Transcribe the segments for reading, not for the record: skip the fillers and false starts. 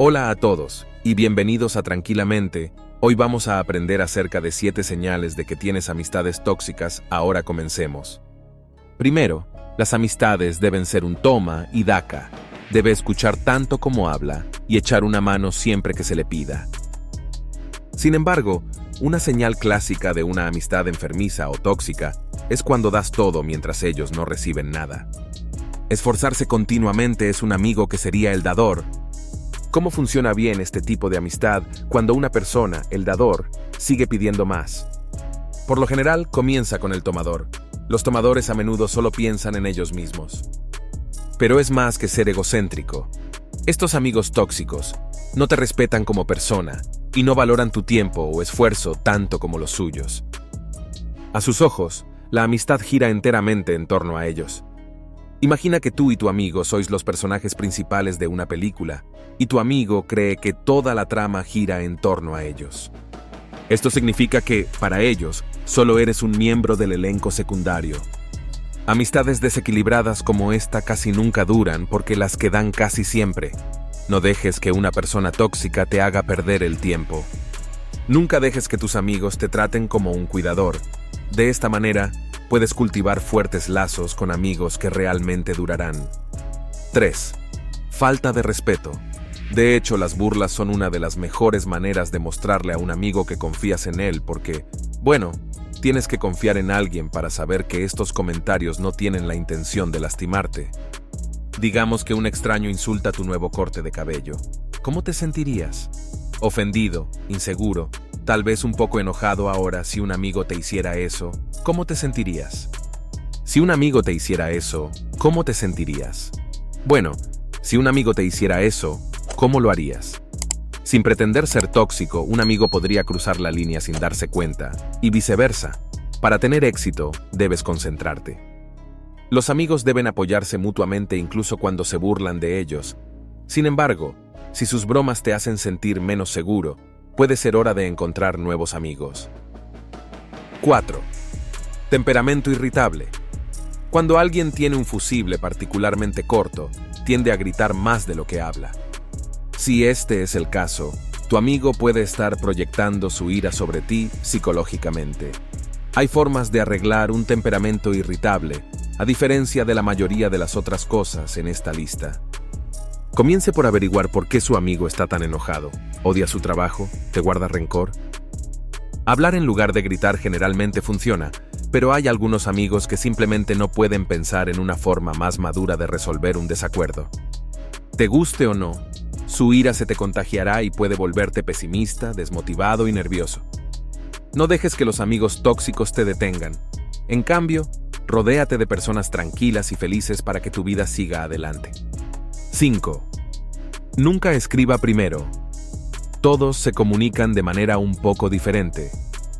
Hola a todos, y bienvenidos a Tranquilamente. Hoy vamos a aprender acerca de 7 señales de que tienes amistades tóxicas. Ahora comencemos. Primero, las amistades deben ser un toma y daca. Debe escuchar tanto como habla y echar una mano siempre que se le pida. Sin embargo, una señal clásica de una amistad enfermiza o tóxica es cuando das todo mientras ellos no reciben nada. Esforzarse continuamente es un amigo que sería el dador. ¿Cómo funciona bien este tipo de amistad cuando una persona, el dador, sigue pidiendo más? Por lo general, comienza con el tomador. Los tomadores a menudo solo piensan en ellos mismos. Pero es más que ser egocéntrico. Estos amigos tóxicos no te respetan como persona y no valoran tu tiempo o esfuerzo tanto como los suyos. A sus ojos, la amistad gira enteramente en torno a ellos. Imagina que tú y tu amigo sois los personajes principales de una película, y tu amigo cree que toda la trama gira en torno a ellos. Esto significa que, para ellos, solo eres un miembro del elenco secundario. Amistades desequilibradas como esta casi nunca duran porque las que dan casi siempre. No dejes que una persona tóxica te haga perder el tiempo. Nunca dejes que tus amigos te traten como un cuidador. De esta manera, puedes cultivar fuertes lazos con amigos que realmente durarán. 3. Falta de respeto. De hecho, las burlas son una de las mejores maneras de mostrarle a un amigo que confías en él porque, bueno, tienes que confiar en alguien para saber que estos comentarios no tienen la intención de lastimarte. Digamos que un extraño insulta tu nuevo corte de cabello. ¿Cómo te sentirías? Ofendido, inseguro, tal vez un poco enojado ahora. Si un amigo te hiciera eso, ¿cómo te sentirías? Si un amigo te hiciera eso, ¿cómo te sentirías? Bueno, si un amigo te hiciera eso, ¿cómo lo harías? Sin pretender ser tóxico, un amigo podría cruzar la línea sin darse cuenta, y viceversa. Para tener éxito, debes concentrarte. Los amigos deben apoyarse mutuamente incluso cuando se burlan de ellos. Sin embargo, si sus bromas te hacen sentir menos seguro, puede ser hora de encontrar nuevos amigos. 4. Temperamento irritable. Cuando alguien tiene un fusible particularmente corto, tiende a gritar más de lo que habla. Si este es el caso, tu amigo puede estar proyectando su ira sobre ti psicológicamente. Hay formas de arreglar un temperamento irritable, a diferencia de la mayoría de las otras cosas en esta lista. Comience por averiguar por qué su amigo está tan enojado. ¿Odia su trabajo? ¿Te guarda rencor? Hablar en lugar de gritar generalmente funciona, pero hay algunos amigos que simplemente no pueden pensar en una forma más madura de resolver un desacuerdo. Te guste o no, su ira se te contagiará y puede volverte pesimista, desmotivado y nervioso. No dejes que los amigos tóxicos te detengan. En cambio, rodéate de personas tranquilas y felices para que tu vida siga adelante. 5. Nunca escriba primero. Todos se comunican de manera un poco diferente.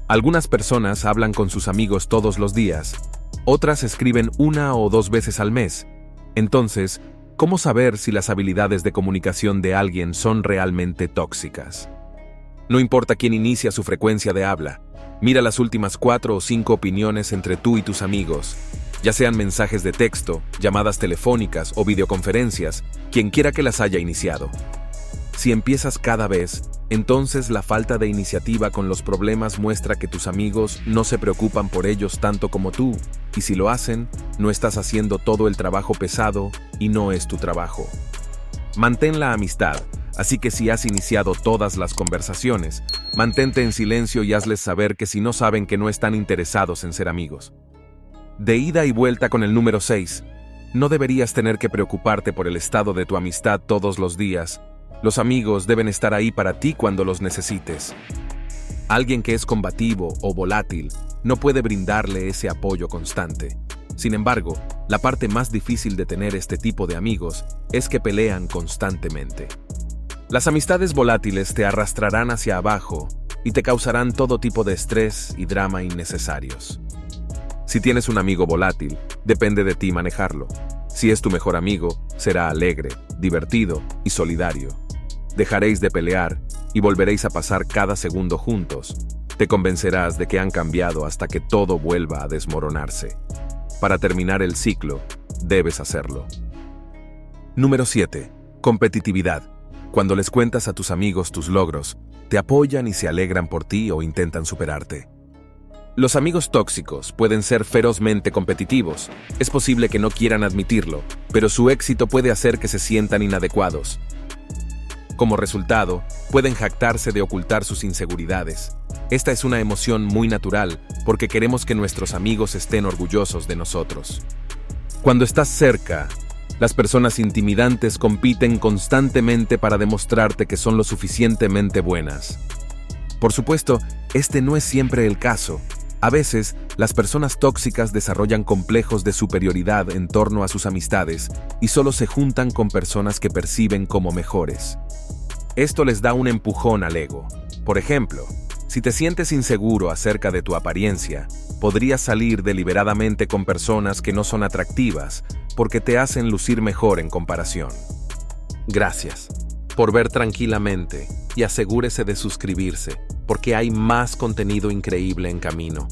Algunas personas hablan con sus amigos todos los días, otras escriben 1 o 2 veces al mes. Entonces, ¿cómo saber si las habilidades de comunicación de alguien son realmente tóxicas? No importa quién inicia su frecuencia de habla, mira las últimas 4 o 5 opiniones entre tú y tus amigos, ya sean mensajes de texto, llamadas telefónicas o videoconferencias, quien quiera que las haya iniciado. Si empiezas cada vez, entonces la falta de iniciativa con los problemas muestra que tus amigos no se preocupan por ellos tanto como tú, y si lo hacen, no estás haciendo todo el trabajo pesado y no es tu trabajo. Mantén la amistad, así que si has iniciado todas las conversaciones, mantente en silencio y hazles saber que si no saben que no están interesados en ser amigos. De ida y vuelta con el número 6, no deberías tener que preocuparte por el estado de tu amistad todos los días. Los amigos deben estar ahí para ti cuando los necesites. Alguien que es combativo o volátil no puede brindarle ese apoyo constante. Sin embargo, la parte más difícil de tener este tipo de amigos es que pelean constantemente. Las amistades volátiles te arrastrarán hacia abajo y te causarán todo tipo de estrés y drama innecesarios. Si tienes un amigo volátil, depende de ti manejarlo. Si es tu mejor amigo, será alegre, divertido y solidario. Dejaréis de pelear y volveréis a pasar cada segundo juntos. Te convencerás de que han cambiado hasta que todo vuelva a desmoronarse. Para terminar el ciclo, debes hacerlo. Número 7. Competitividad. Cuando les cuentas a tus amigos tus logros, te apoyan y se alegran por ti o intentan superarte. Los amigos tóxicos pueden ser ferozmente competitivos. Es posible que no quieran admitirlo, pero su éxito puede hacer que se sientan inadecuados. Como resultado, pueden jactarse de ocultar sus inseguridades. Esta es una emoción muy natural, porque queremos que nuestros amigos estén orgullosos de nosotros. Cuando estás cerca, las personas intimidantes compiten constantemente para demostrarte que son lo suficientemente buenas. Por supuesto, este no es siempre el caso. A veces, las personas tóxicas desarrollan complejos de superioridad en torno a sus amistades y solo se juntan con personas que perciben como mejores. Esto les da un empujón al ego. Por ejemplo, si te sientes inseguro acerca de tu apariencia, podrías salir deliberadamente con personas que no son atractivas porque te hacen lucir mejor en comparación. Gracias por ver tranquilamente y asegúrese de suscribirse, porque hay más contenido increíble en camino.